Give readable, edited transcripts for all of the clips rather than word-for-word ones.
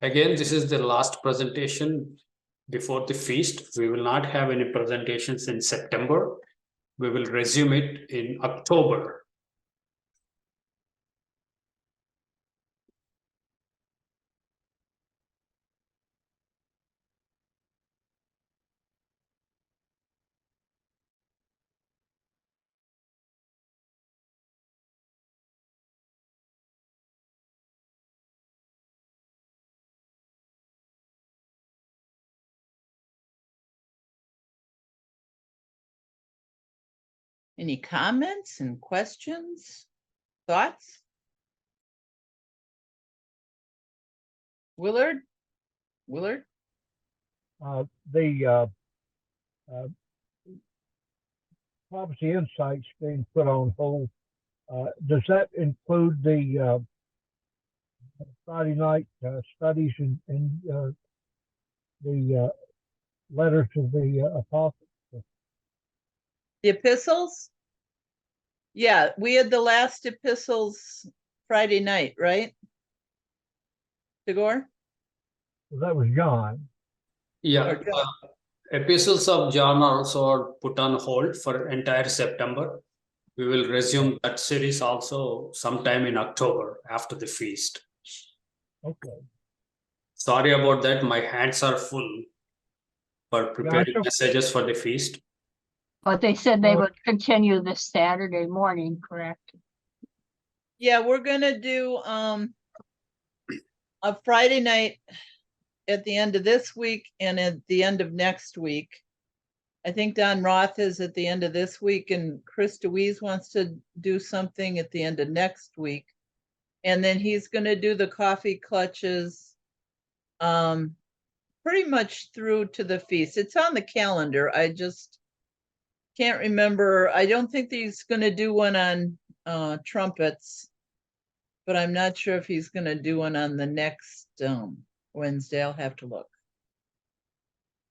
Again, this is the last presentation before the feast. We will not have any presentations in September. We will resume it in October. Any comments and questions, thoughts? Willard? The Prophecy Insights being put on hold. Does that include the Friday night studies and the letters of the apostles? The epistles? Yeah, we had the last epistles Friday night, right? Tagore? Well, that was John. Yeah, epistles of John also are put on hold for entire September. We will resume that series also sometime in October after the feast. Okay. Sorry about that. My hands are full for preparing messages for the feast. But they said they would continue this Saturday morning, correct? Yeah, we're gonna do a Friday night at the end of this week and at the end of next week. I think Don Roth is at the end of this week, and Chris DeWeese wants to do something at the end of next week. And then he's gonna do the coffee clutches pretty much through to the feast. It's on the calendar. I just can't remember. I don't think he's gonna do one on trumpets, but I'm not sure if he's gonna do one on the next Wednesday. I'll have to look.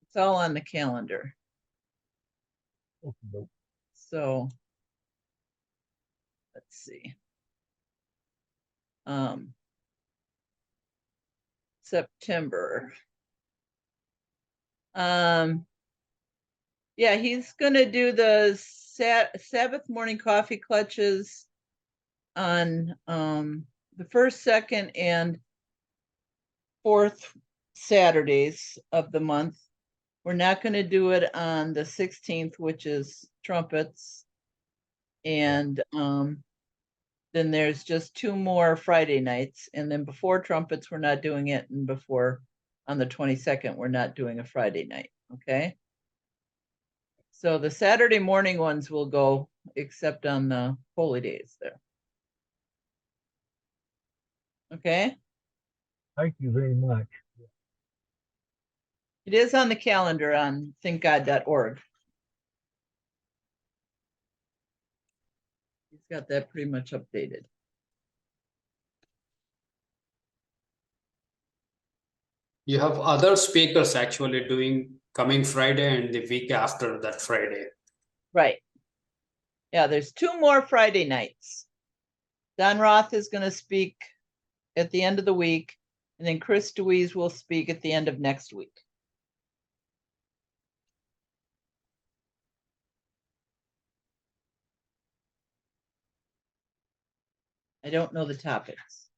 It's all on the calendar. Okay. So let's see. September. Yeah, he's gonna do the Sabbath morning coffee clutches on the first, second, and fourth Saturdays of the month. We're not going to do it on the 16th, which is trumpets. And then there's just 2 more Friday nights. And then before trumpets, we're not doing it. And before on the 22nd, we're not doing a Friday night. Okay. So the Saturday morning ones will go, except on the holy days there. Okay. Thank you very much. It is on the calendar on thinkgod.org. He's got that pretty much updated. You have other speakers actually doing coming Friday and the week after that Friday. Right. Yeah, there's 2 more Friday nights. Don Roth is going to speak at the end of the week, and then Chris DeWeese will speak at the end of next week. I don't know the topics.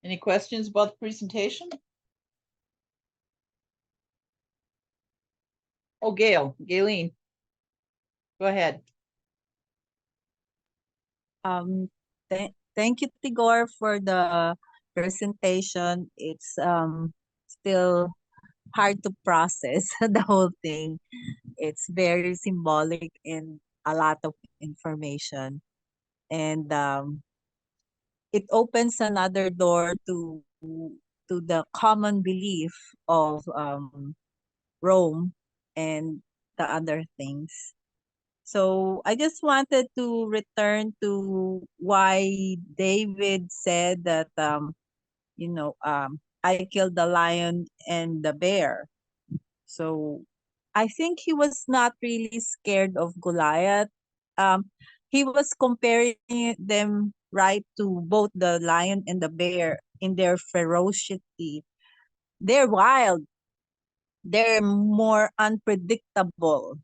Any questions about the presentation? Oh, Gayleen, go ahead. Thank you, Tigor, for the presentation. It's still hard to process the whole thing. It's very symbolic and a lot of information. And it opens another door to the common belief of Rome and the other things. So I just wanted to return to why David said that I killed the lion and the bear. So I think he was not really scared of Goliath. he was comparing them right to both the lion and the bear in their ferocity. They're wild. They're more unpredictable.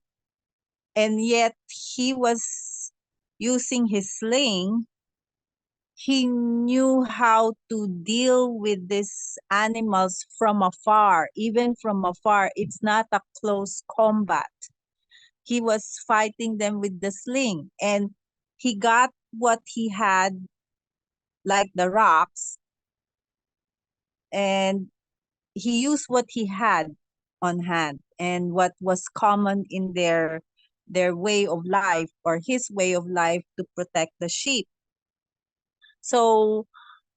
And yet he was using his sling. He knew how to deal with these animals from afar, even from afar. It's not a close combat. He was fighting them with the sling, and he got what he had, like the rocks, and he used what he had on hand and what was common in their way of life, or his way of life, to protect the sheep. So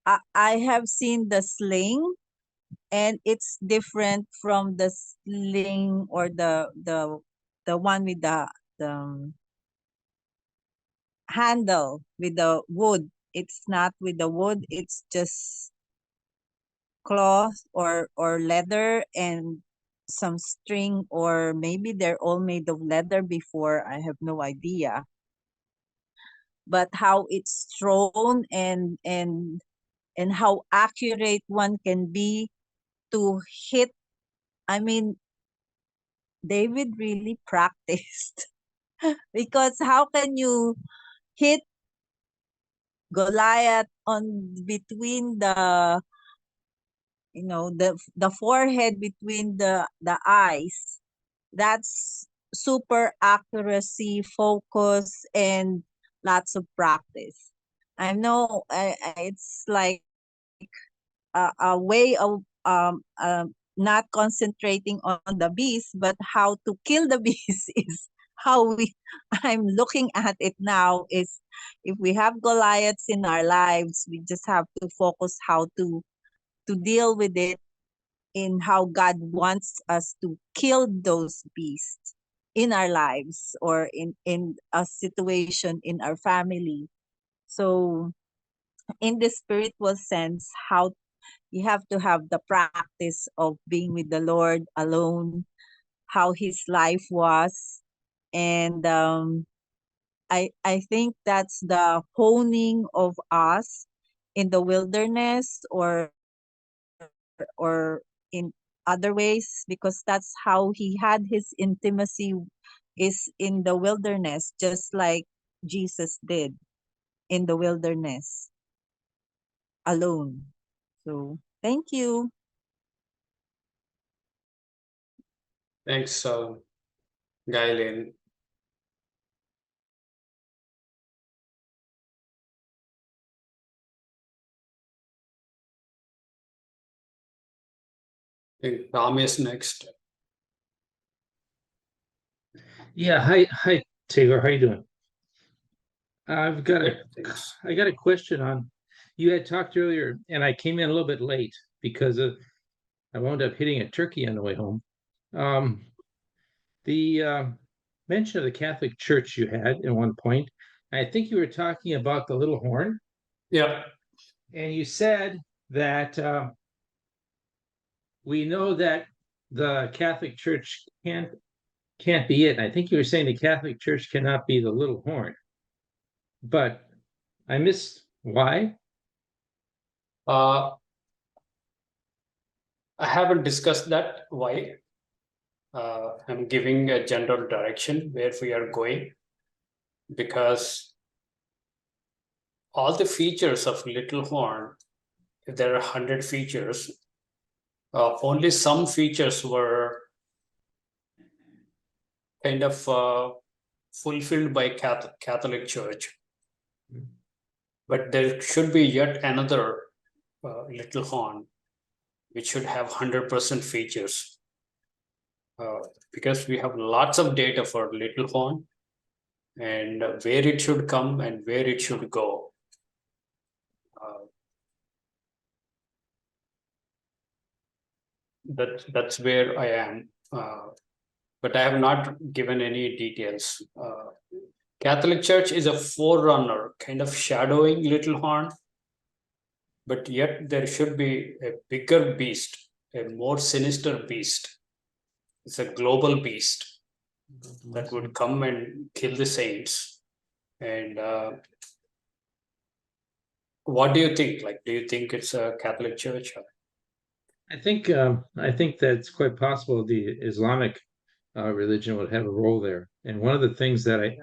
I have seen the sling, and it's different from the sling or the one with the handle with the wood. It's not with the wood, it's just cloth or leather and some string, or maybe they're all made of leather before, I have no idea. But how it's thrown and how accurate one can be to hit, I mean, David really practiced. Because how can you hit Goliath on between the forehead, between the eyes? That's super accuracy, focus, and lots of practice. I know it's like a way of not concentrating on the beast, but how to kill the beast is how I'm looking at it now. Is if we have Goliaths in our lives, we just have to focus how to deal with it, in how God wants us to kill those beasts in our lives, or in a situation in our family. So in the spiritual sense, how you have to have the practice of being with the Lord alone, how his life was. And I think that's the honing of us in the wilderness, or in other ways, because that's how he had his intimacy, is in the wilderness, just like Jesus did in the wilderness alone. So thank you. Thanks, Gailen. I think Ram is next. Yeah, hi, Taylor. How you doing? I've got a, Thanks. I got a question on. You had talked earlier, and I came in a little bit late because I wound up hitting a turkey on the way home. The mention of the Catholic Church you had at one point. I think you were talking about the little horn, Yeah, and you said that we know that the Catholic Church can't be it. And I think you were saying the Catholic Church cannot be the little horn. But I missed why. I haven't discussed that. Why? I'm giving a general direction where we are going, because all the features of little horn, if there are 100 features, only some features were kind of fulfilled by Catholic Church. But there should be yet another little horn, which should have 100% features. Because we have lots of data for little horn, and where it should come and where it should go. That's where I am, but I have not given any details. Catholic Church is a forerunner, kind of shadowing little horn, but yet there should be a bigger beast, a more sinister beast. It's a global beast that would come and kill the saints. And what do you think? Like, do you think it's a Catholic Church? I think that's quite possible the Islamic religion would have a role there. And one of the things that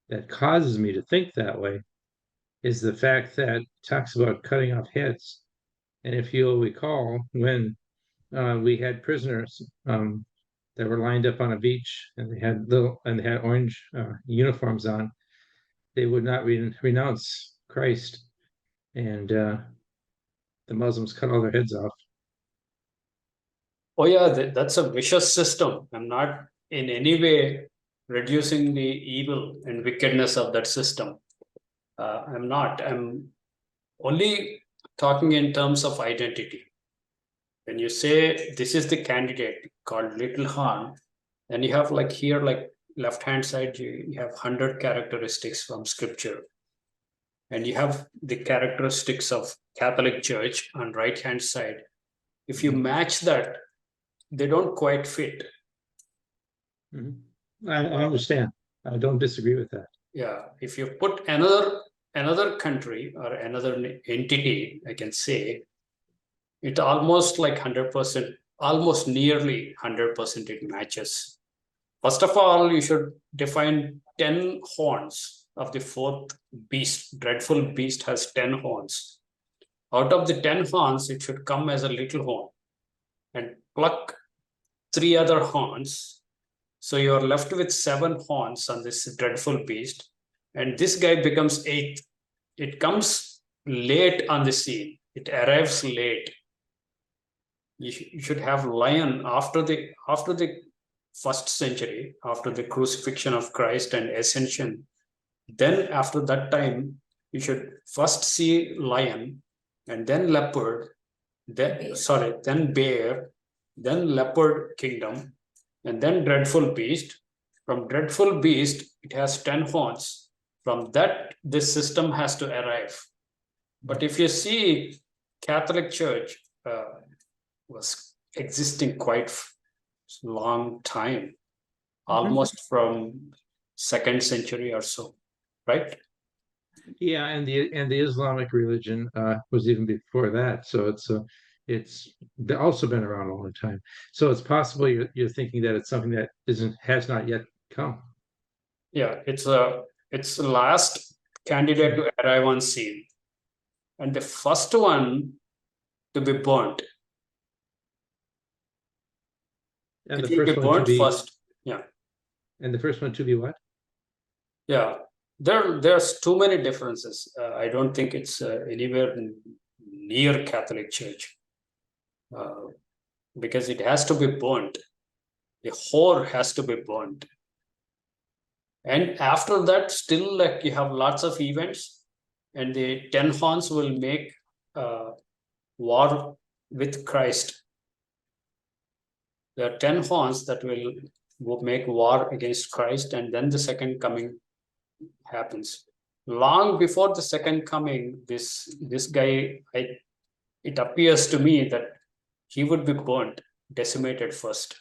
that causes me to think that way is the fact that it talks about cutting off heads. And if you'll recall, when we had prisoners that were lined up on a beach and they had orange uniforms on, they would not renounce Christ, and the Muslims cut all their heads off. Oh yeah, that's a vicious system. I'm not in any way reducing the evil and wickedness of that system. I'm not. I'm only talking in terms of identity. When you say this is the candidate called Little Horn, then you have like here, like left-hand side, you have 100 characteristics from scripture. And you have the characteristics of Catholic Church on right-hand side. If you match that, they don't quite fit. I understand. I don't disagree with that. Yeah, if you put another country or another entity, I can say, it almost like 100%, almost nearly 100% it matches. First of all, you should define 10 horns of the fourth beast. Dreadful beast has 10 horns. Out of the 10 horns, it should come as a little horn and pluck 3 other horns. So you're left with 7 horns on this dreadful beast. And this guy becomes 8th. It comes late on the scene. It arrives late. You should have lion after the 1st century, after the crucifixion of Christ and ascension. Then after that time, you should first see lion, and then leopard, then bear, then leopard kingdom, and then dreadful beast. From dreadful beast, it has 10 horns. From that, this system has to arrive. But if you see, Catholic Church was existing quite long time, almost from 2nd century or so, right? Yeah, and the Islamic religion was even before that. So it's also been around a long time. So it's possible you're thinking that it's something that has not yet come. Yeah, it's the last candidate to arrive on scene, and the first one to be burnt. And It the will first be one to burnt be first. Yeah. And the first one to be what? Yeah, there's too many differences. I don't think it's anywhere near Catholic Church, because it has to be burnt. The whore has to be burnt. And after that, still like you have lots of events, and the 10 horns will make war with Christ. There are 10 horns that will make war against Christ, and then the second coming happens. Long before the second coming, this guy, it appears to me that he would be burnt, decimated first.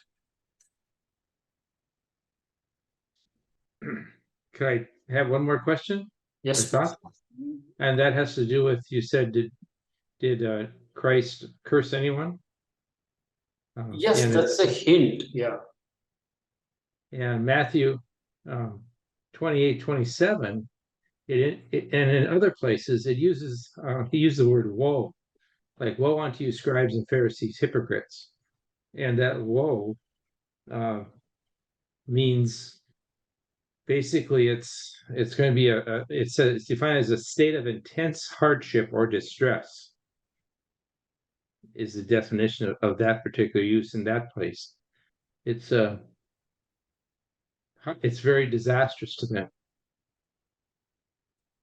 Could I have one more question? Yes, Or thought? And that has to do with, you said, did Christ curse anyone? yes, that's a hint. Yeah. And Matthew 28:27, and in other places it uses he used the word woe, like woe unto you scribes and Pharisees, hypocrites. And that woe means basically it's going to be it's defined as a state of intense hardship or distress, is the definition of that particular use in that place. It's very disastrous to them.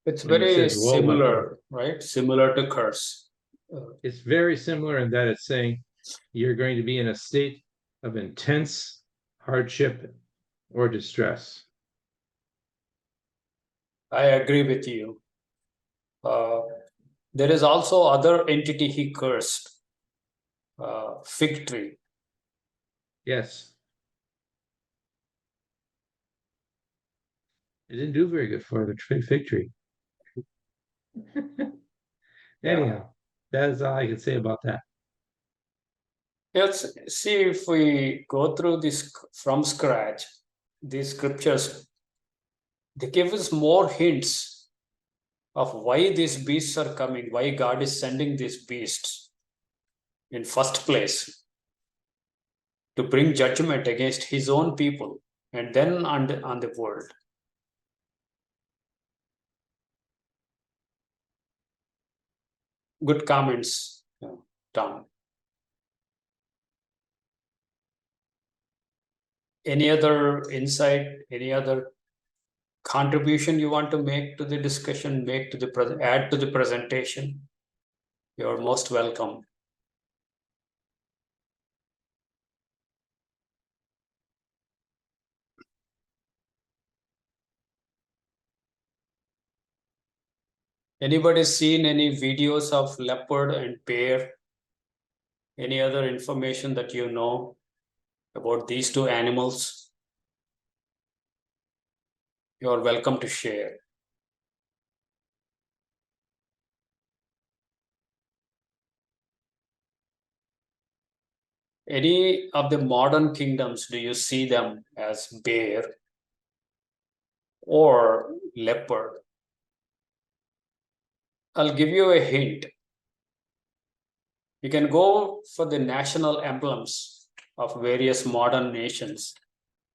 It's When it very says woe, similar, right? Similar to curse. It's very similar in that it's saying you're going to be in a state of intense hardship or distress. I agree with you. There is also other entity he cursed, fig tree. Yes. It didn't do very good for the fig tree. Anyhow, that is all I can say about that. Let's see if we go through this from scratch. These scriptures, they give us more hints of why these beasts are coming, why God is sending these beasts in first place to bring judgment against his own people and then on the world. Good comments, Tom. Any other insight, any other contribution you want to make to the discussion, add to the presentation? You're most welcome. Anybody seen any videos of leopard and bear? Any other information that you know about these two animals? You're welcome to share. Any of the modern kingdoms, do you see them as bear or leopard? I'll give you a hint. You can go for the national emblems of various modern nations.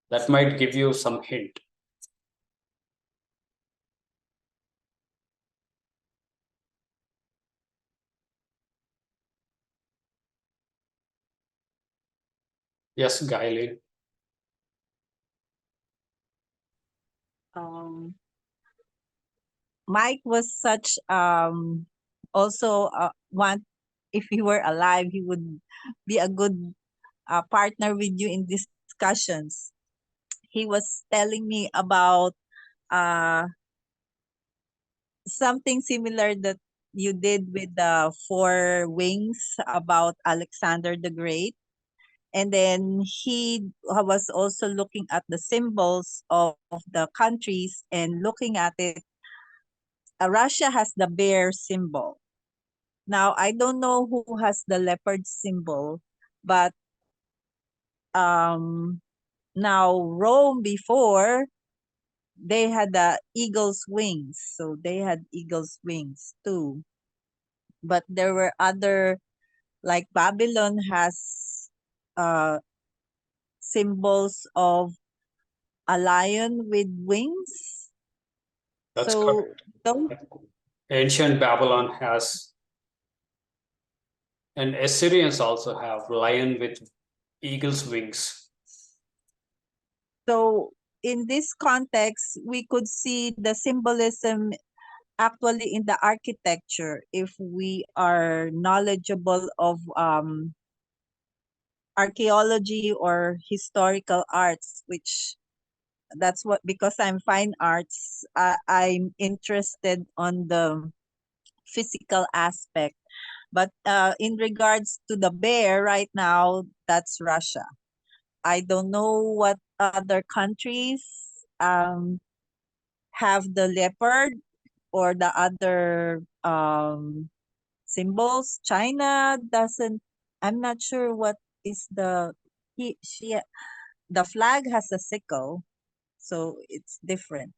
That might give you some hint. Yes, Gailin. Mike was such also want, if he were alive, he would be a good partner with you in discussions. He was telling me about something similar that you did with the four wings about Alexander the Great. And then he was also looking at the symbols of the countries and looking at it. Russia has the bear symbol. Now, I don't know who has the leopard symbol, but now Rome before, they had the eagle's wings. So they had eagle's wings too. But there were other, like Babylon has symbols of a lion with wings. That's So correct. don't, Ancient Babylon has, and Assyrians also have lion with eagle's wings. so in this context, we could see the symbolism actually in the architecture if we are knowledgeable of archaeology or historical arts, which that's what, because I'm fine arts, I'm interested on the physical aspect. But in regards to the bear right now, that's Russia. I don't know what other countries have the leopard or the other symbols. China doesn't. I'm not sure what is the she. The flag has a sickle, so it's different.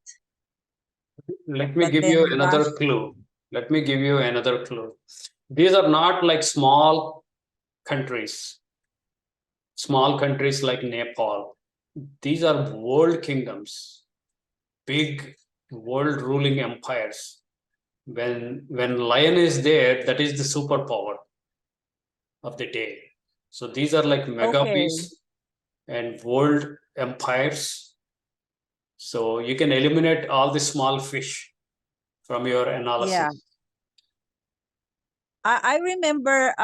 Let me But give you then another clue. Let me give you another clue. These are not like small countries like Nepal. These are world kingdoms, big world ruling empires. When lion is there, that is the superpower of the day. So these are like mega okay, beasts and world empires. So you can eliminate all the small fish from your yeah. analysis. I remember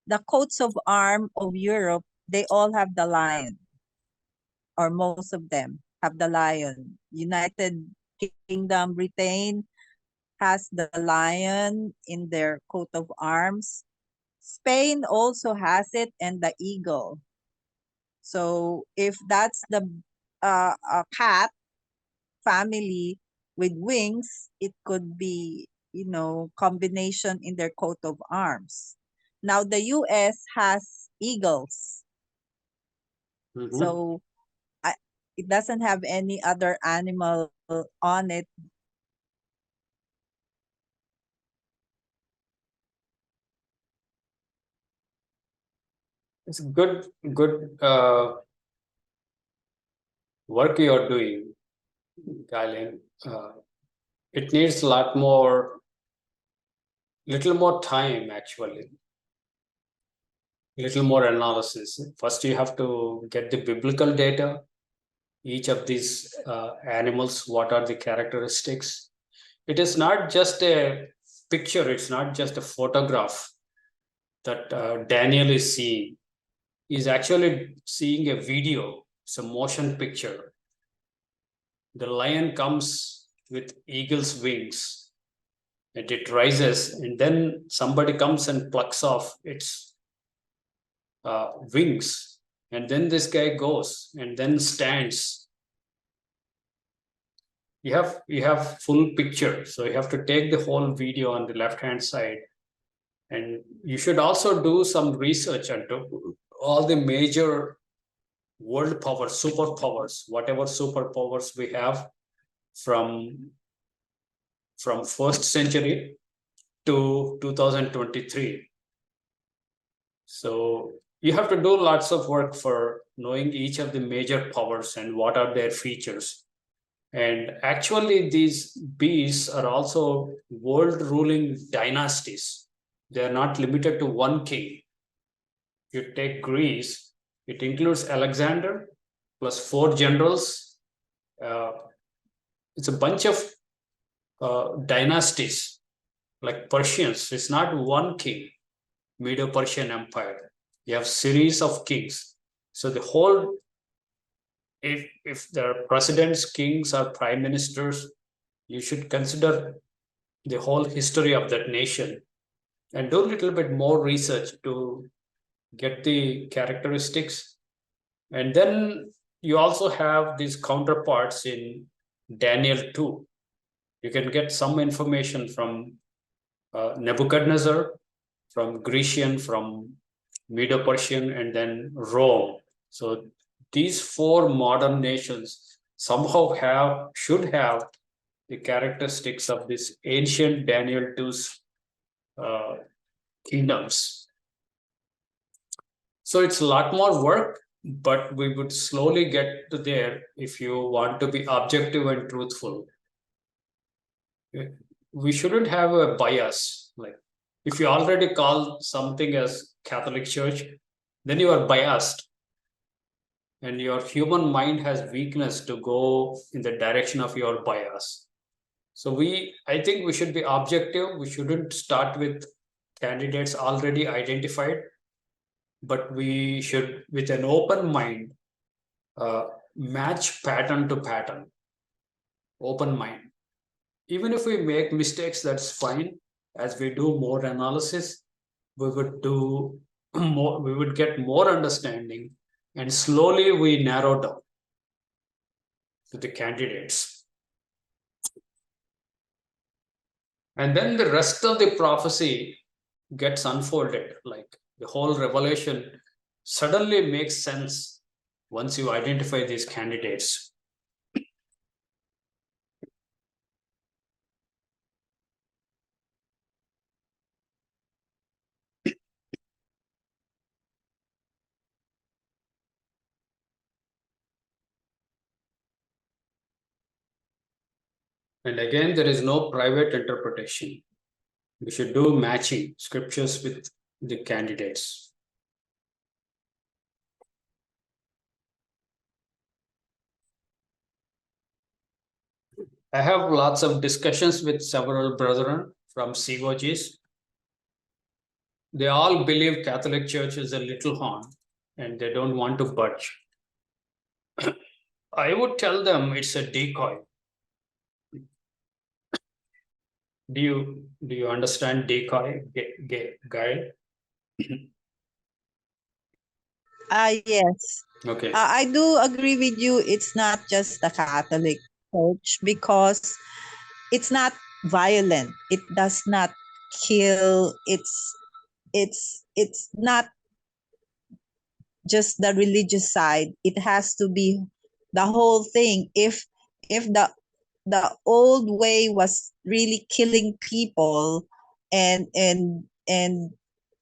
the coats of arms of Europe. They all have the lion, or most of them have the lion. United Kingdom, Britain has the lion in their coat of arms. Spain also has it, and the eagle. So if that's the a cat, family with wings, it could be, combination in their coat of arms. Now the US has eagles. Mhm. So it doesn't have any other animal on it. It's good work you're doing, Galen. It needs little more time actually, little more analysis. First, you have to get the biblical data. Each of these animals, what are the characteristics? It is not just a picture. It's not just a photograph that Daniel is seeing. He's actually seeing a video. It's a motion picture. The lion comes with eagle's wings and it rises, and then somebody comes and plucks off its wings, and then this guy goes and then stands. You have full picture, so you have to take the whole video on the left hand side, and you should also do some research into all the major world powers, superpowers, whatever superpowers we have from first century to 2023. So you have to do lots of work for knowing each of the major powers and what are their features. And actually, these beasts are also world ruling dynasties. They are not limited to one king. You take Greece, it includes Alexander plus 4 generals. It's a bunch of dynasties like Persians. It's not one king, Medo-Persian Empire. You have series of kings. So the whole, if there are presidents, kings, or prime ministers, you should consider the whole history of that nation and do a little bit more research to get the characteristics. And then you also have these counterparts in Daniel 2. You can get some information from Nebuchadnezzar, from Grecian, from Medo-Persian, and then Rome. So these 4 modern nations somehow should have the characteristics of this ancient Daniel 2's kingdoms. So it's a lot more work, but we would slowly get to there if you want to be objective and truthful. We shouldn't have a bias. Like if you already call something as Catholic Church, then you are biased. And your human mind has weakness to go in the direction of your bias. So I think we should be objective. We shouldn't start with candidates already identified, but we should, with an open mind, match pattern to pattern. Open mind. Even if we make mistakes, that's fine. As we do more analysis, we would do more, we would get more understanding, and slowly we narrow down to the candidates. And then the rest of the prophecy gets unfolded, like the whole revelation suddenly makes sense once you identify these candidates. And again, there is no private interpretation. We should do matching scriptures with the candidates. I have lots of discussions with several brethren from COGs. They all believe Catholic Church is a little horn and they don't want to budge. I would tell them it's a decoy. Do you understand decoy, guide? Yes. Okay. I do agree with you. It's not just the Catholic church because it's not violent. It does not kill. It's not just the religious side. It has to be the whole thing. If the old way was really killing people and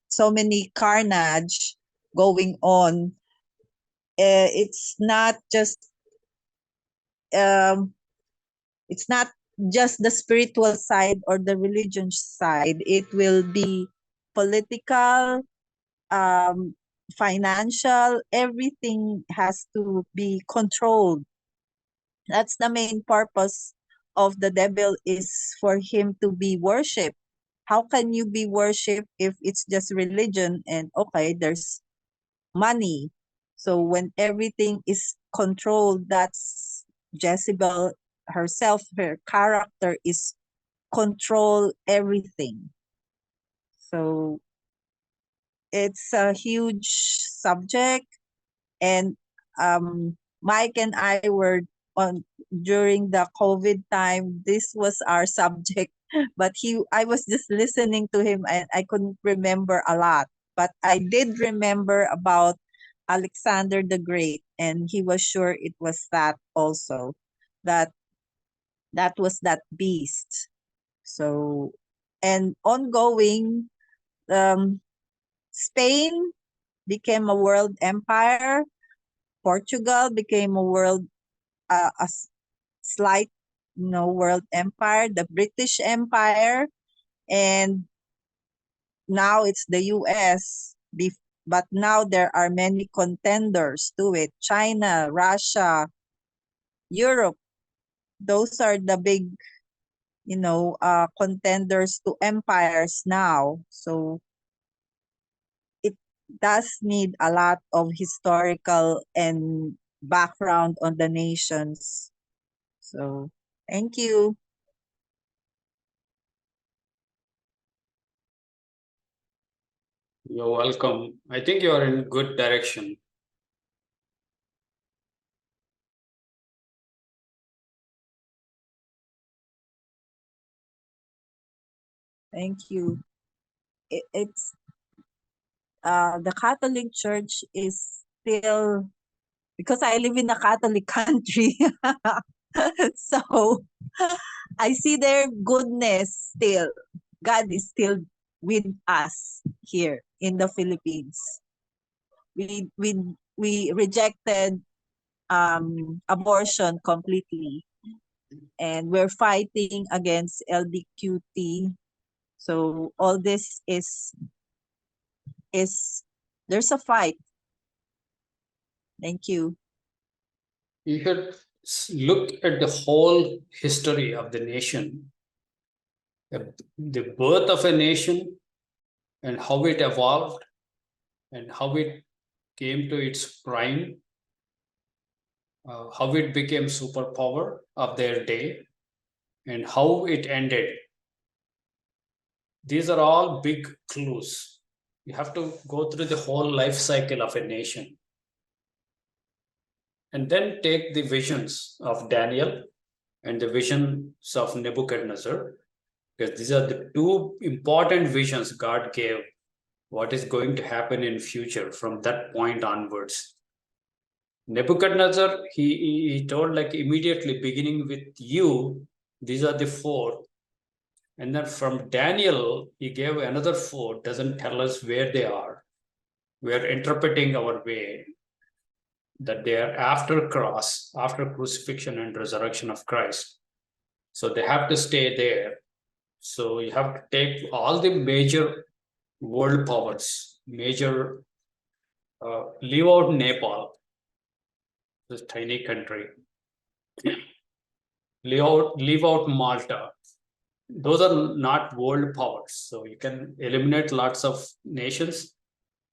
so many carnage going on, it's not just um it's not just the spiritual side or the religion side. It will be political, um financial. Everything has to be controlled. That's the main purpose of the devil, is for him to be worshipped. How can you be worshipped if it's just religion and okay, there's money? So when everything is controlled, that's Jezebel herself, her character is control everything. So it's a huge subject, and Mike and I were on during the COVID time. This was our subject, but I was just listening to him and I couldn't remember a lot. But I did remember about Alexander the Great, and he was sure it was that also, that was that beast. So, and ongoing, Spain became a world empire. Portugal became a world, slight, world empire. The British Empire, and now it's the U.S. But now there are many contenders to it: China, Russia, Europe. Those are the big, contenders to empires now. So it does need a lot of historical and background on the nations. So thank you. You're welcome. I think you are in good direction. Thank you. It's the Catholic Church is still, because I live in a Catholic country, so I see their goodness still. God is still with us here in the Philippines. We rejected abortion completely, and we're fighting against LBQT. So all this is there's a fight. Thank you. You should look at the whole history of the nation, the birth of a nation and how it evolved and how it came to its prime, how it became superpower of their day, and how it ended. These are all big clues. You have to go through the whole life cycle of a nation. And then take the visions of Daniel and the visions of Nebuchadnezzar, because these are the two important visions God gave, what is going to happen in future from that point onwards. Nebuchadnezzar, he told like immediately beginning with you, these are the four. And then from Daniel, he gave another four, doesn't tell us where they are. We are interpreting our way that they are after cross, after crucifixion and resurrection of Christ. So they have to stay there. So you have to take all the major world powers, leave out Nepal, this tiny country, leave out Malta. Those are not world powers. So you can eliminate lots of nations.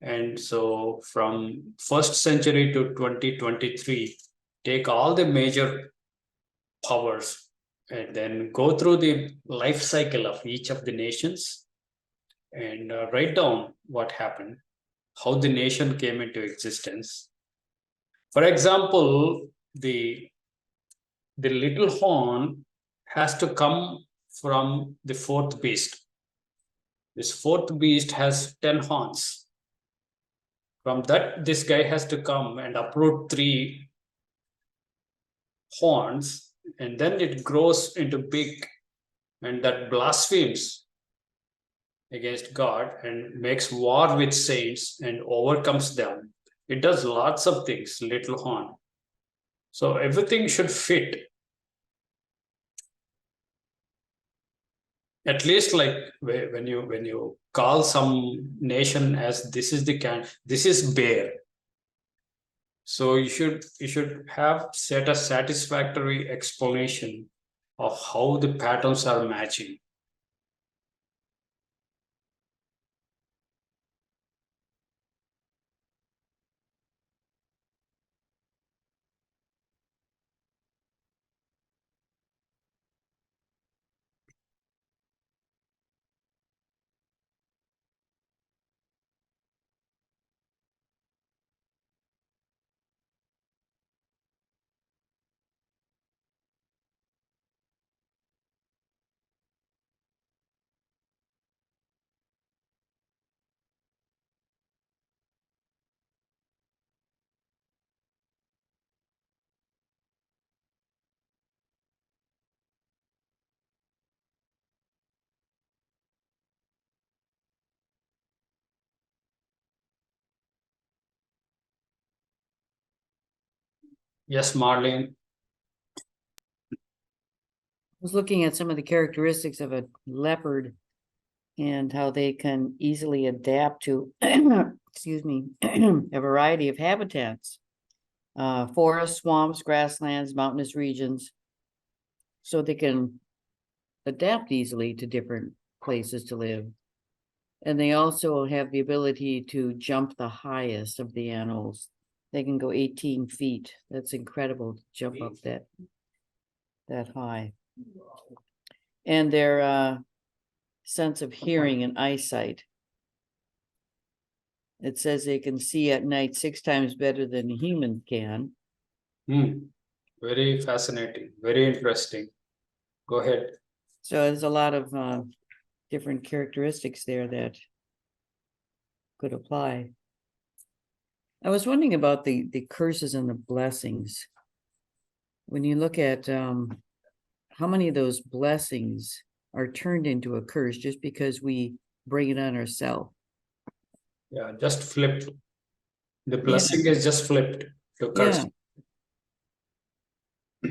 And so from 1st century to 2023, take all the major powers and then go through the life cycle of each of the nations and write down what happened, how the nation came into existence. For example, the the little horn has to come from the fourth beast. This fourth beast has 10 horns. From that, this guy has to come and uproot 3 horns, and then it grows into big, and that blasphemes against God and makes war with saints and overcomes them. It does lots of things, little horn. So everything should fit. At least like when you call some nation as this is this is bear. So you should have set a satisfactory explanation of how the patterns are matching. Yes, Marlene. Was looking at some of the characteristics of a leopard and how they can easily adapt to, excuse me, a variety of habitats, forests, swamps, grasslands, mountainous regions. So they can adapt easily to different places to live. And they also have the ability to jump the highest of the animals. They can go 18 feet. That's incredible to jump up that high. And their sense of hearing and eyesight. It says they can see at night 6 times better than humans can. Very fascinating, very interesting. Go ahead. So there's a lot of different characteristics there that could apply. I was wondering about the curses and the blessings. When you look at how many of those blessings are turned into a curse just because we bring it on ourselves. Yeah, just flipped. The blessing is just flipped to curse.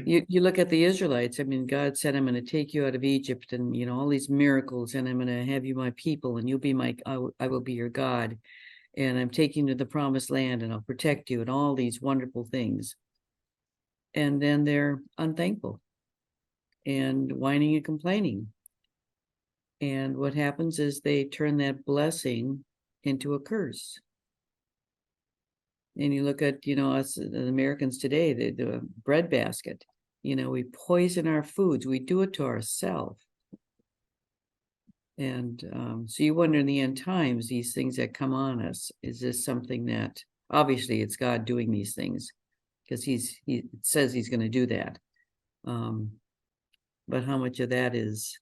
You look at the Israelites. I mean, God said, I'm going to take you out of Egypt and, you know, all these miracles, and I'm going to have you my people, and you'll be I will be your God. And I'm taking you to the promised land, and I'll protect you, and all these wonderful things. And then they're unthankful and whining and complaining. And what happens is they turn that blessing into a curse. And you look at, you know, us the Americans today, the breadbasket, you know, we poison our foods. We do it to ourselves. And so you wonder in the end times, these things that come on us, is this something that, obviously it's God doing these things because he says he's going to do that. But how much of that is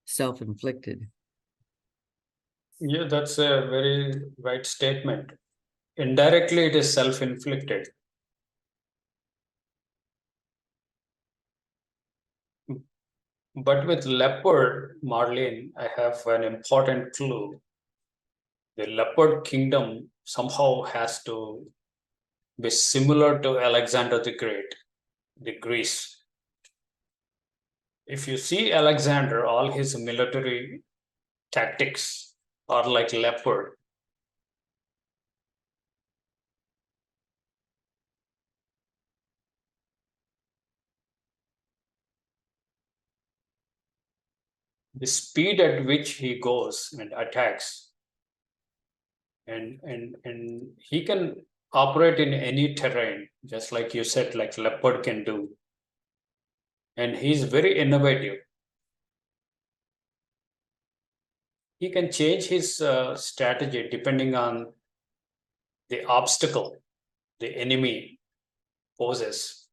self-inflicted? Yeah, that's a very right statement. Indirectly, it is self-inflicted. But with leopard, Marlene, I have an important clue. The leopard kingdom somehow has to be similar to Alexander the Great, the Greece. If you see Alexander, all his military tactics are like leopard. The speed at which he goes and attacks, and he can operate in any terrain, just like you said, like leopard can do. And he's very innovative. He can change his strategy depending on the obstacle the enemy poses.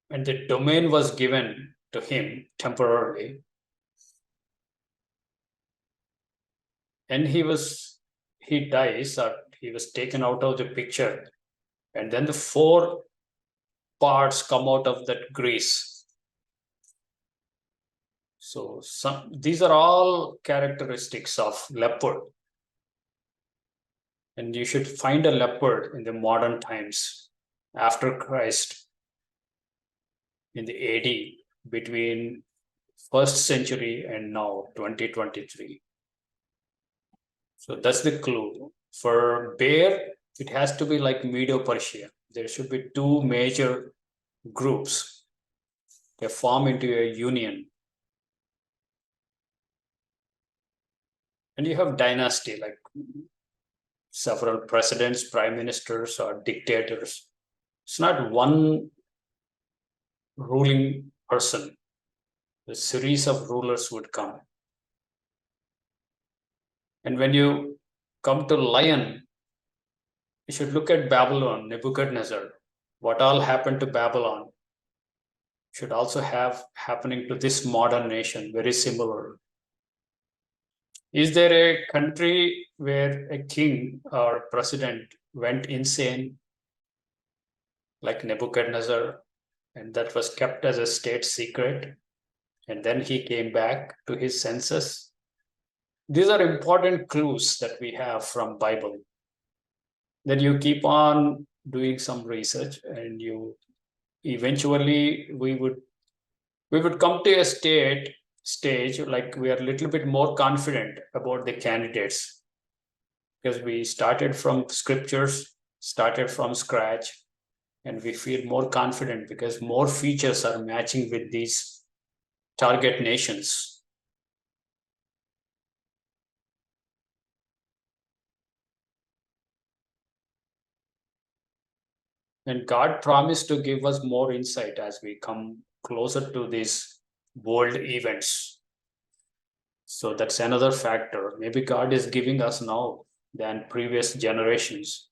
and the domain was given to him temporarily. And he dies, or he was taken out of the picture. And then the 4 parts come out of that grease. So these are all characteristics of leopard. And you should find a leopard in the modern times after Christ in the AD between 1st century and now 2023. So that's the clue. For bear, it has to be like Medo-Persia. There should be 2 major groups. They form into a union. And you have dynasty, like several presidents, prime ministers, or dictators. It's not one ruling person. A series of rulers would come. And when you come to lion, you should look at Babylon, Nebuchadnezzar. What all happened to Babylon should also have happening to this modern nation, very similar. Is there a country where a king or president went insane, like Nebuchadnezzar, and that was kept as a state secret, and then he came back to his senses? These are important clues that we have from Bible. Then you keep on doing some research, and you eventually we would come to a stage like we are a little bit more confident about the candidates, because we started from scriptures, started from scratch, and we feel more confident because more features are matching with these target nations. And God promised to give us more insight as we come closer to these world events. So that's another factor. Maybe God is giving us now than previous generations.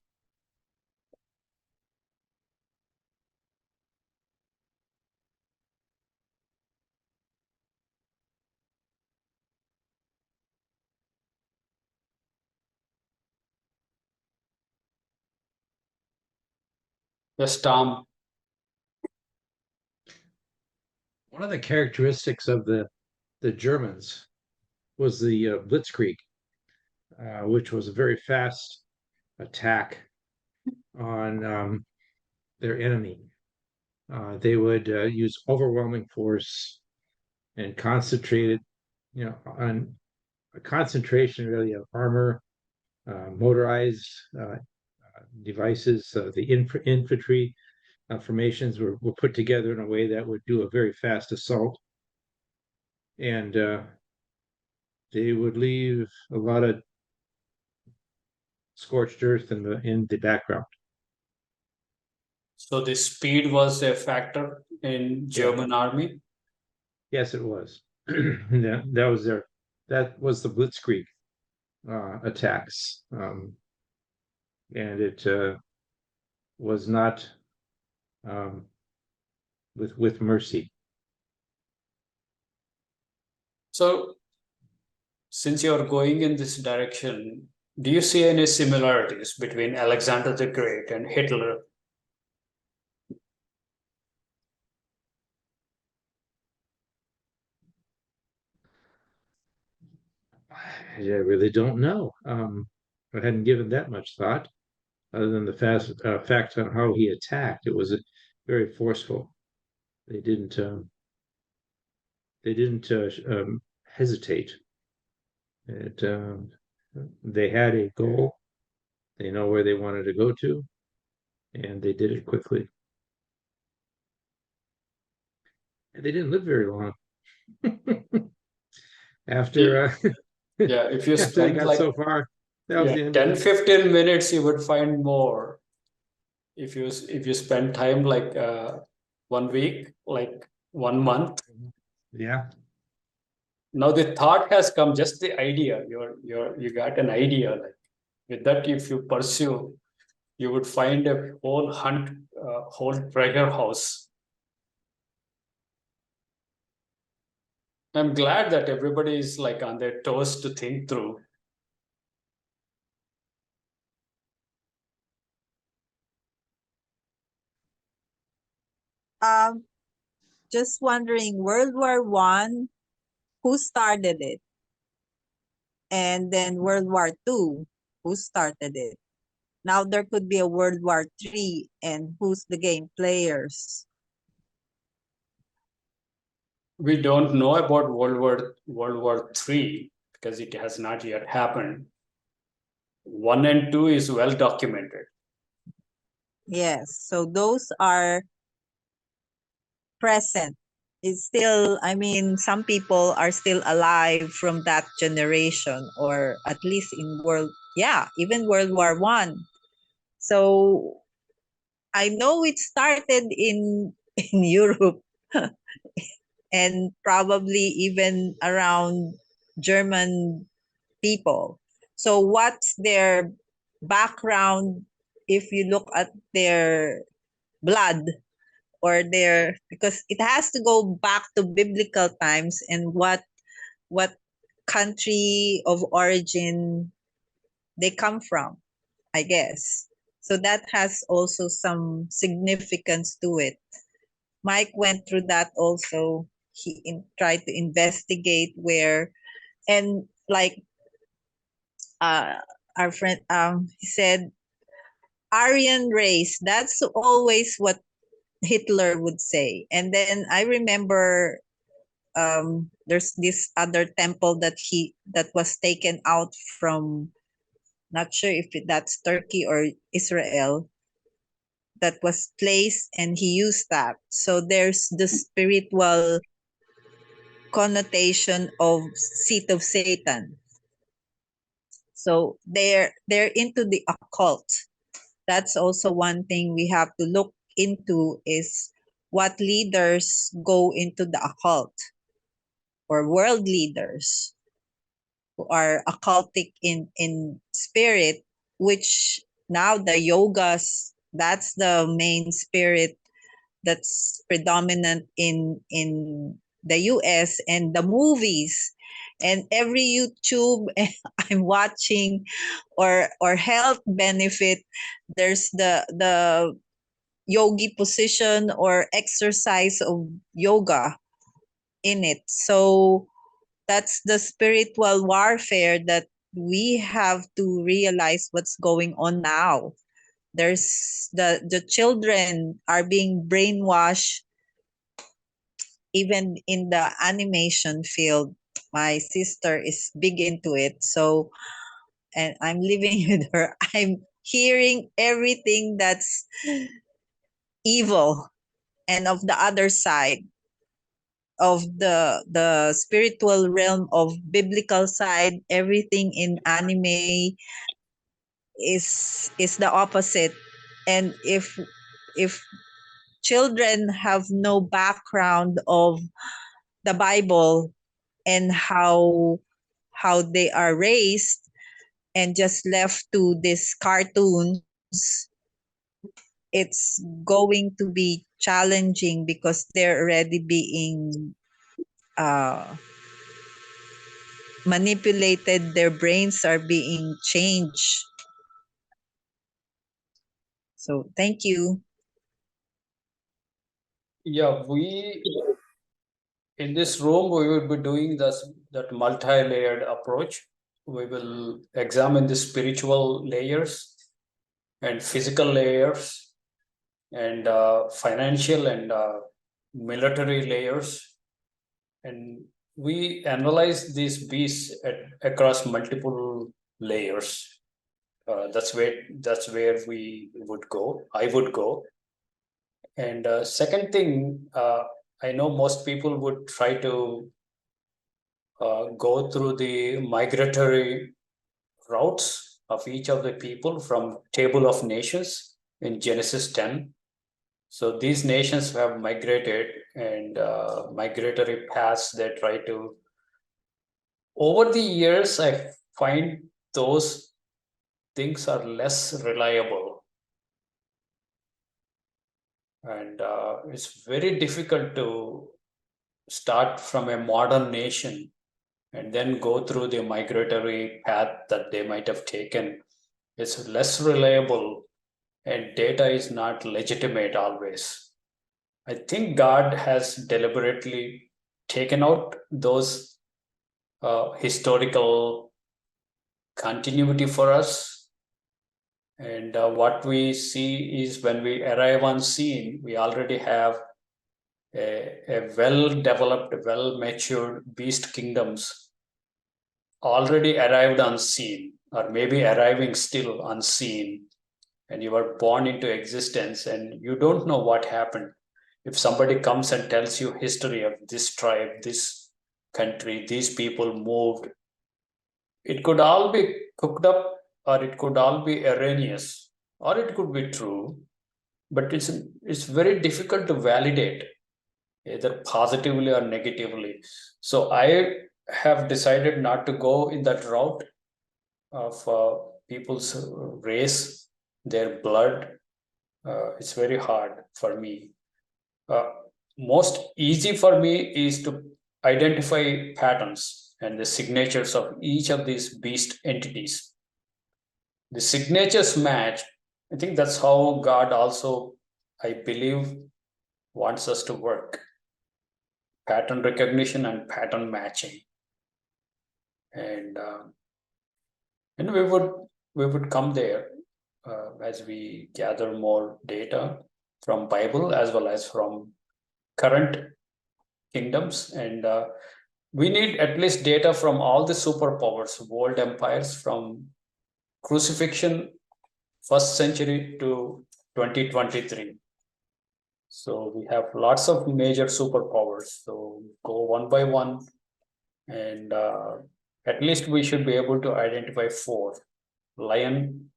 Yes, Tom. One of the characteristics of the Germans was the Blitzkrieg, which was a very fast attack on their enemy. They would use overwhelming force and concentrated, on a concentration really of armor, motorized devices. The infantry formations were put together in a way that would do a very fast assault. And they would leave a lot of scorched earth in the background. So the speed was a factor in German army? Yes, it was. That was the Blitzkrieg attacks. And it was not with mercy. So since you're going in this direction, do you see any similarities between Alexander the Great and Hitler? I really don't know. I hadn't given that much thought, other than the fact on how he attacked. It was very forceful. They didn't hesitate. They had a goal. They know where they wanted to go to, and they did it quickly. And they didn't live very long. After Yeah, if you after they spend got like so far, that was the end 10, of it. 15 minutes, you would find more. If you spend time like 1 week, like 1 month. Yeah. Now the thought has come, just the idea. You got an idea. Like with that, if you pursue, you would find a whole treasure house. I'm glad that everybody is like on their toes to think through. Um, just wondering, World War One, who started it? And then World War Two, who started it? Now there could be a World War Three, and who's the game players? We don't know about World War III because it has not yet happened. 1 and 2 is well documented. Yes, so those are present. It's still, I mean, some people are still alive from that generation, or at least in even World War One. So I know it started in in Europe and probably even around German people. So what's their background if you look at their blood or their, because it has to go back to biblical times, and what country of origin they come from, I guess. So that has also some significance to it. Mike went through that also. Tried to investigate where, and like our friend he said Aryan race. That's always what Hitler would say. And then I remember there's this other temple that was taken out from, not sure if that's Turkey or Israel, that was placed, and he used that. So there's the spiritual connotation of seat of Satan. So they're into the occult. That's also one thing we have to look into, is what leaders go into the occult, or world leaders who are occultic in spirit, which now the yogas, that's the main spirit that's predominant in the US, and the movies and every YouTube I'm watching, or health benefit, there's the yogi position or exercise of yoga in it. So that's the spiritual warfare that we have to realize what's going on now. There's the children are being brainwashed even in the animation field. My sister is big into it, so, and I'm living with her, I'm hearing everything that's evil, and of the other side of the spiritual realm of biblical side, everything in anime is the opposite. And if children have no background of the Bible and how they are raised, and just left to these cartoons, it's going to be challenging because they're already being manipulated, their brains are being changed. So thank you. Yeah, in this room, we will be doing that multi-layered approach. We will examine the spiritual layers and physical layers and financial and military layers. And we analyze these beasts across multiple layers. That's where we would go. I would go. And second thing, I know most people would try to go through the migratory routes of each of the people from Table of Nations in Genesis 10. So these nations have migrated, and migratory paths they try to. Over the years, I find those things are less reliable. And it's very difficult to start from a modern nation and then go through the migratory path that they might have taken is less reliable, and data is not legitimate always. I think God has deliberately taken out those historical continuity for us. And what we see is when we arrive on scene, we already have a well-developed, well-matured beast kingdoms already arrived on scene, or maybe arriving still on scene, and you were born into existence and you don't know what happened. If somebody comes and tells you history of this tribe, this country, these people moved, it could all be cooked up, or it could all be erroneous, or it could be true, but it's very difficult to validate either positively or negatively. So I have decided not to go in that route of people's race, their blood. It's very hard for me. Most easy for me is to identify patterns and the signatures of each of these beast entities. The signatures match. I think that's how God also, I believe, wants us to work. Pattern recognition and pattern matching. And we would come there as we gather more data from Bible as well as from current kingdoms, and we need at least data from all the superpowers, world empires, from crucifixion 1st century to 2023. So we have lots of major superpowers. So go one by one, and at least we should be able to identify 4: lion,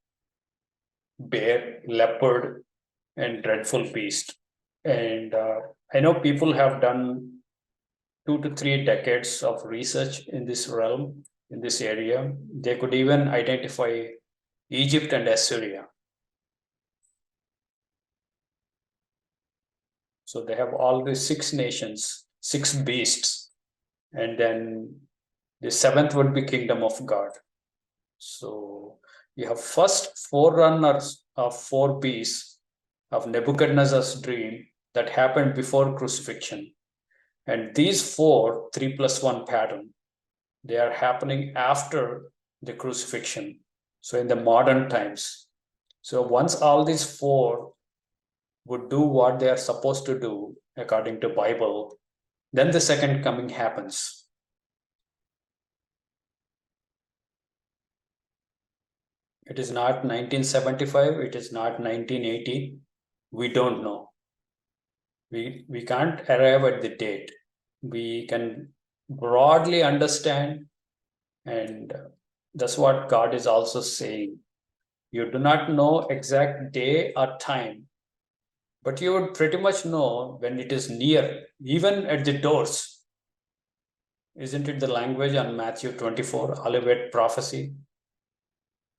bear, leopard, and dreadful beast. And I know people have done 2 to 3 decades of research in this realm, in this area. They could even identify Egypt and Assyria. So they have all the 6 nations, 6 beasts, and then the 7th would be kingdom of God. So you have first forerunners of 4 beasts of Nebuchadnezzar's dream that happened before crucifixion. And these 4, 3 plus 1 pattern, they are happening after the crucifixion. So in the modern times. So once all these 4 would do what they are supposed to do according to Bible, then the second coming happens. It is not 1975, it is not 1980. We don't know. We can't arrive at the date. We can broadly understand, and that's what God is also saying. You do not know exact day or time, but you would pretty much know when it is near, even at the doors. Isn't it the language on Matthew 24, Olivet prophecy?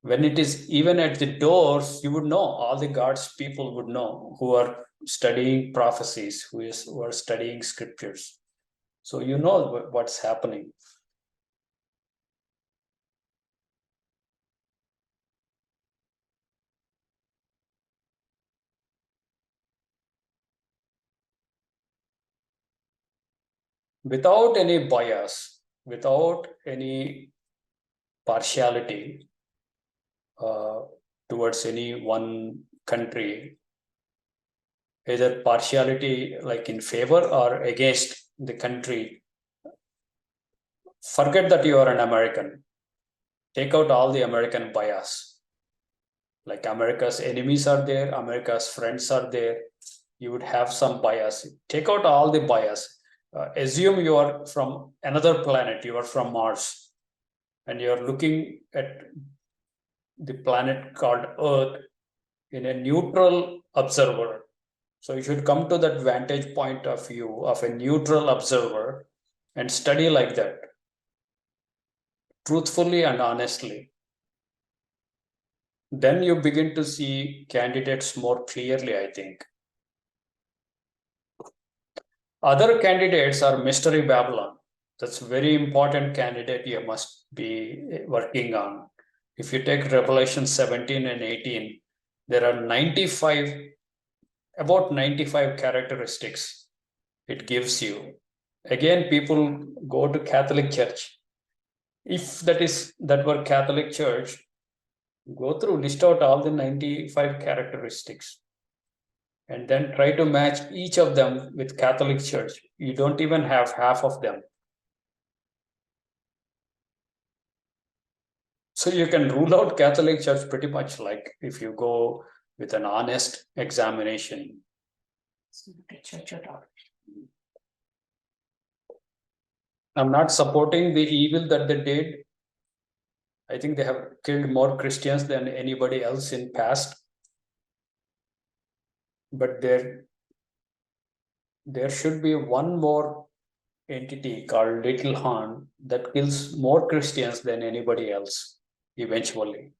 When it is even at the doors, you would know, all the God's people would know, who are studying prophecies, who are studying scriptures. So you know what's happening. Without any bias, without any partiality towards any one country, either partiality like in favor or against the country. Forget that you are an American. Take out all the American bias. Like America's enemies are there, America's friends are there. You would have some bias. Take out all the bias. Assume you are from another planet, you are from Mars, and you are looking at the planet called Earth in a neutral observer. So you should come to that vantage point of view of a neutral observer and study like that, truthfully and honestly. Then you begin to see candidates more clearly, I think. Other candidates are Mystery Babylon. That's a very important candidate you must be working on. If you take Revelation 17 and 18, there are about 95 characteristics it gives you. Again, people go to Catholic Church. If that were Catholic Church, go through, list out all the 95 characteristics and then try to match each of them with Catholic Church. You don't even have half of them. So you can rule out Catholic Church pretty much, like if you go with an honest examination. I'm not supporting the evil that they did. I think they have killed more Christians than anybody else in past. But there should be one more entity called Little Horn that kills more Christians than anybody else eventually.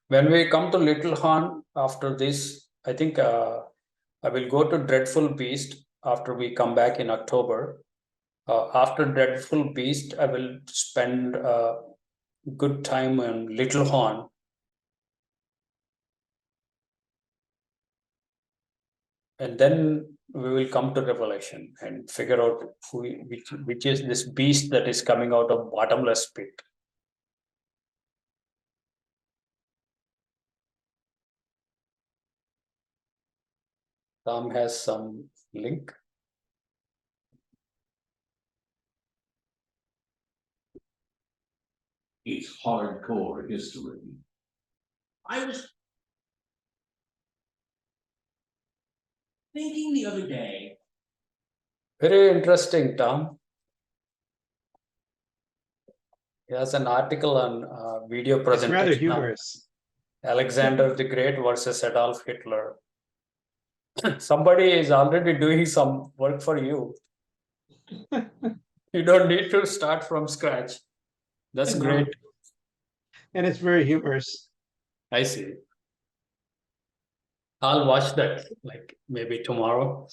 When we come to Little Horn after this, I think I will go to Dreadful Beast after we come back in October. After Dreadful Beast, I will spend good time on Little Horn. And then we will come to Revelation and figure out which is this beast that is coming out of bottomless pit. Tom has some link. It's hardcore history. I was thinking the other day. Very interesting, Tom. He has an article on video It's rather presentation. humorous. Alexander the Great versus Adolf Hitler. Somebody is already doing some work for you. You don't need to start from scratch. That's great. And it's very humorous. I see. I'll watch that, like maybe tomorrow.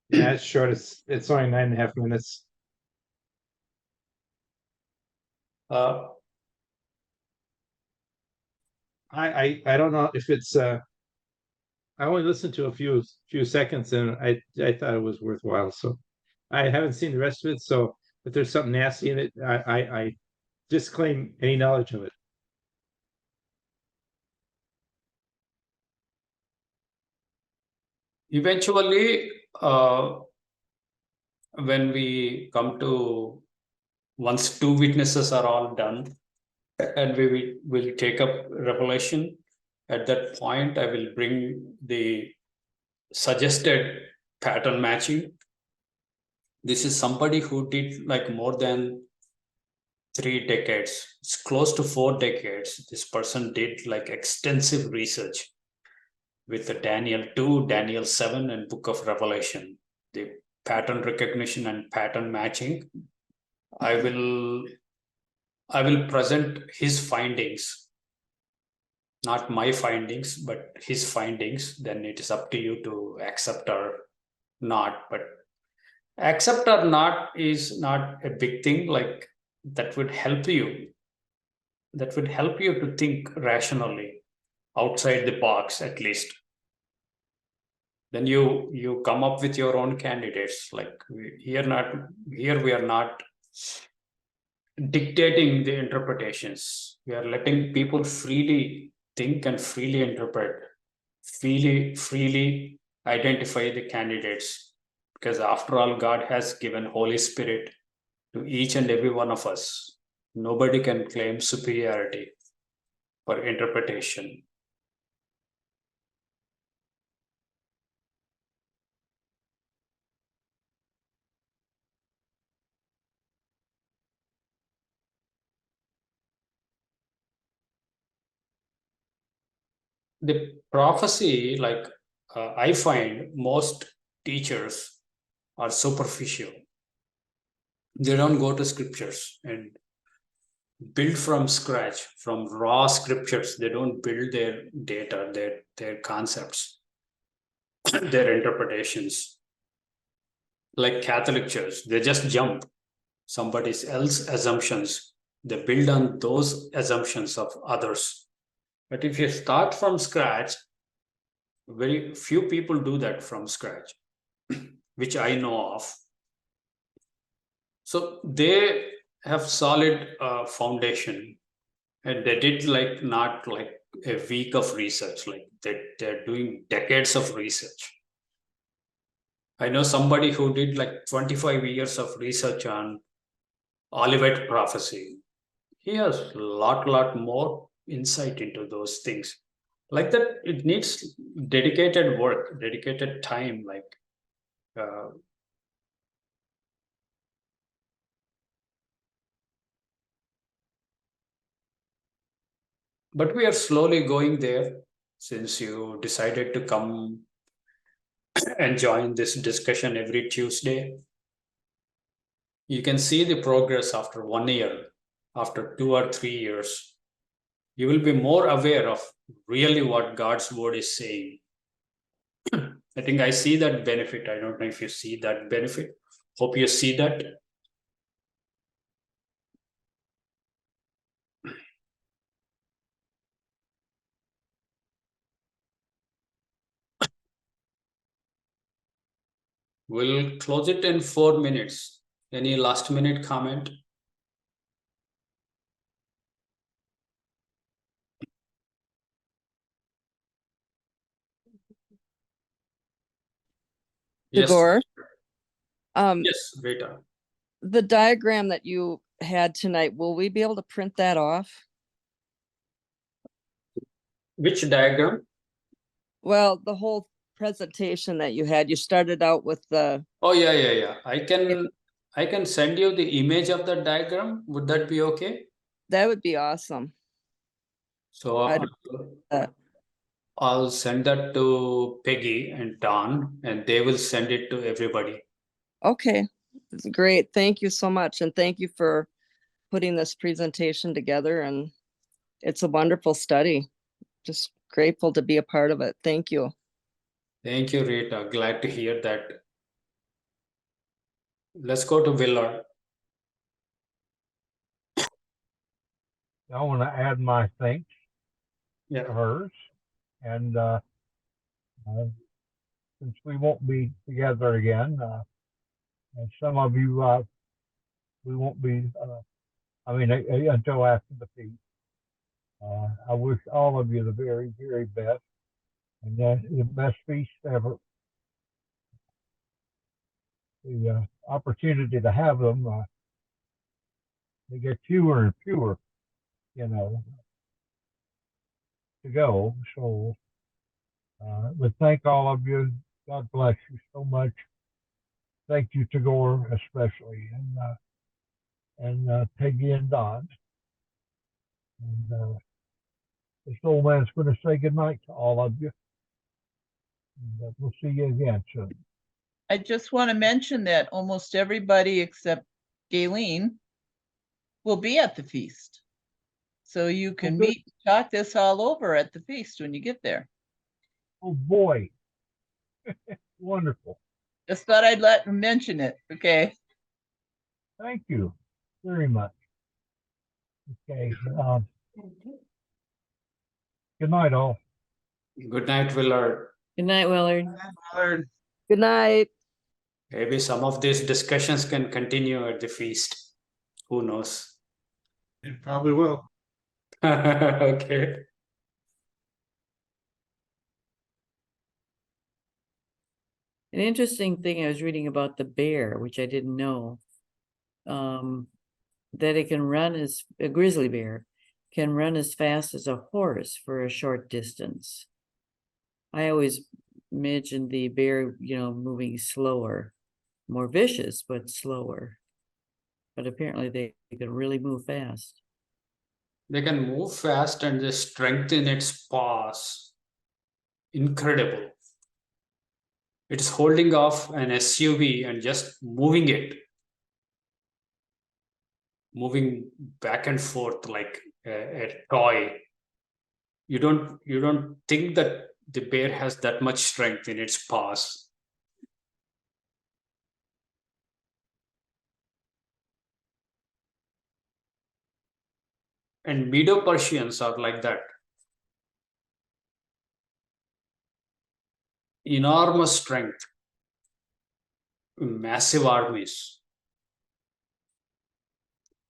Yeah, it's short. It's only 9.5 minutes. I don't know if it's I only listened to a few seconds and I thought it was worthwhile. So I haven't seen the rest of it. So if there's something nasty in it, I disclaim any knowledge of it. Eventually, when we come to, once two witnesses are all done, and we will take up Revelation, at that point, I will bring the suggested pattern matching. This is somebody who did like more than 3 decades. It's close to 4 decades. This person did like extensive research with the Daniel 2, Daniel 7, and Book of Revelation. The pattern recognition and pattern matching. I will present his findings, not my findings, but his findings. Then it is up to you to accept or not. But accept or not is not a big thing. Like that would help you. That would help you to think rationally, outside the box at least. Then you come up with your own candidates. Like here we are not dictating the interpretations. We are letting people freely think and freely interpret, freely identify the candidates. Because after all, God has given Holy Spirit to each and every one of us. Nobody can claim superiority for interpretation. The prophecy, like I find most teachers are superficial. They don't go to scriptures and build from scratch, from raw scriptures. They don't build their data, their concepts, their interpretations. Like Catholic Church, they just jump somebody else's assumptions. They build on those assumptions of others. But if you start from scratch, very few people do that from scratch, which I know of. So they have solid foundation, and they did like not like a week of research, like they're doing decades of research. I know somebody who did like 25 years of research on Olivet prophecy. He has a lot more insight into those things. Like that, it needs dedicated work, dedicated time, like but we are slowly going there since you decided to come and join this discussion every Tuesday. You can see the progress after 1 year, after 2 or 3 years. You will be more aware of really what God's word is saying. I think I see that benefit. I don't know if you see that benefit. Hope you see that. We'll close it in 4 minutes. Any last minute comment? Yes, Igor, yes, Rita. the diagram that you had tonight, will we be able to print that off? Which diagram? Well, the whole presentation that you had, you started out with the, Oh, yeah. I can send you the image of the diagram. Would that be okay? that would be awesome. So I'll send that to Peggy and Don, and they will send it to everybody. Okay, it's great. Thank you so much. And thank you for putting this presentation together. And it's a wonderful study. Just grateful to be a part of it. Thank you. Thank you, Rita. Glad to hear that. Let's go to Willard. I want to add my thanks to Yeah. hers. And since we won't be together again, and some of you, we won't be, until after the feast. I wish all of you the very, very best, and the best feast ever. The opportunity to have them, they get fewer and fewer, to go. So, but thank all of you. God bless you so much. Thank you, Tagore, especially, and Peggy and Don. And this old man's going to say goodnight to all of you. And we'll see you again soon. I just want to mention that almost everybody except Galen will be at the feast. So you can good. meet, talk this all over at the feast when you get there. Oh boy. Wonderful. Just thought I'd mention it. Okay. Thank you very much. Okay. Good night, all. Good night, Willard. Good night, Willard. Good night. Maybe some of these discussions can continue at the feast. Who knows? It probably will. Okay. An interesting thing I was reading about the bear, which I didn't know, that it can run as a grizzly bear can run as fast as a horse for a short distance. I always imagined the bear, moving slower, more vicious, but slower. But apparently they can really move fast. They can move fast and they strengthen its paws. Incredible. It's holding off an SUV and just moving it. moving back and forth like a toy. You don't think that the bear has that much strength in its paws. And Medo-Persians are like that. Enormous strength, massive armies.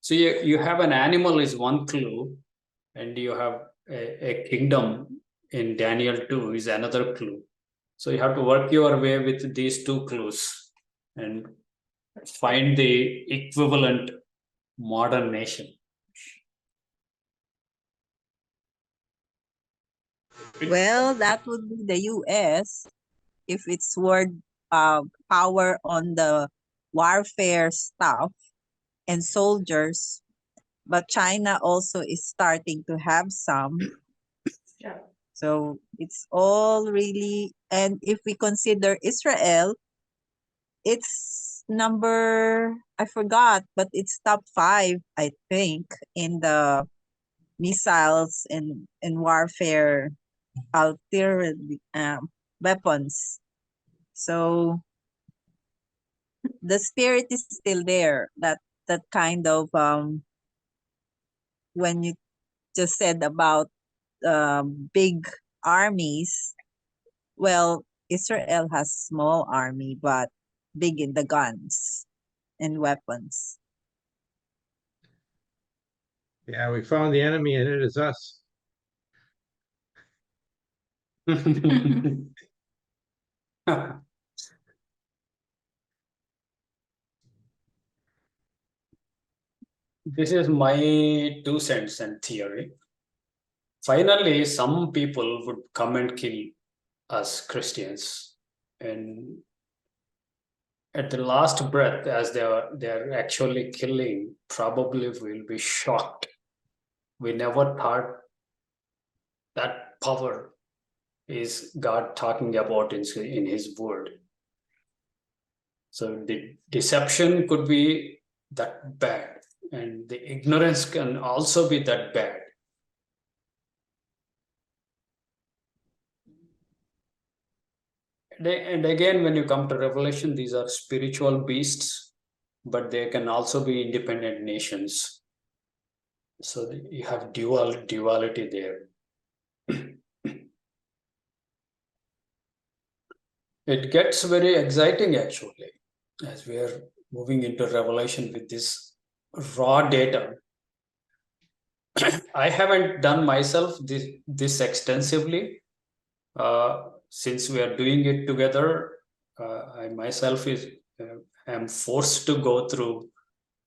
So you have an animal is one clue, and you have a kingdom in Daniel 2 is another clue. So you have to work your way with these two clues and find the equivalent modern nation. Well, that would be the US if it's word power on the warfare stuff and soldiers. But China also is starting to have some. Yeah. So it's all really, and if we consider Israel, it's number, I forgot, but it's top 5, I think, in the missiles and warfare artillery weapons. So the spirit is still there. That kind of when you just said about big armies, well, Israel has small army but big in the guns and weapons. Yeah, we found the enemy and it is us. This is my 2 cents and theory. Finally, some people would come and kill us Christians, and at the last breath, as they're actually killing, probably we'll be shocked. We never thought that power is God talking about in his word. So the deception could be that bad, and the ignorance can also be that bad. And again, when you come to Revelation, these are spiritual beasts, but they can also be independent nations. So you have duality there. It gets very exciting actually, as we are moving into Revelation with this raw data. I haven't done myself this extensively. Since we are doing it together, I myself am forced to go through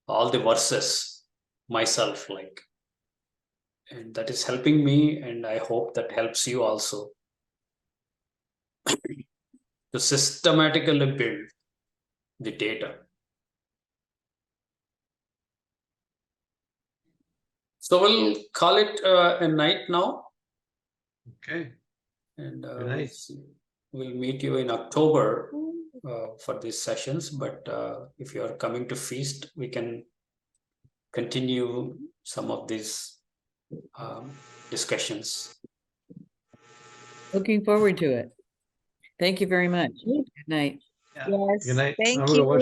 all the verses myself, like, and that is helping me, and I hope that helps you also to systematically build the data. So we'll call it a night now. Okay. And Good night. we'll meet you in October for these sessions. But if you are coming to Feast, we can continue some of these discussions. Looking forward to it. Thank you very much. Good night. Yes. Good night. Thank I'm gonna you. watch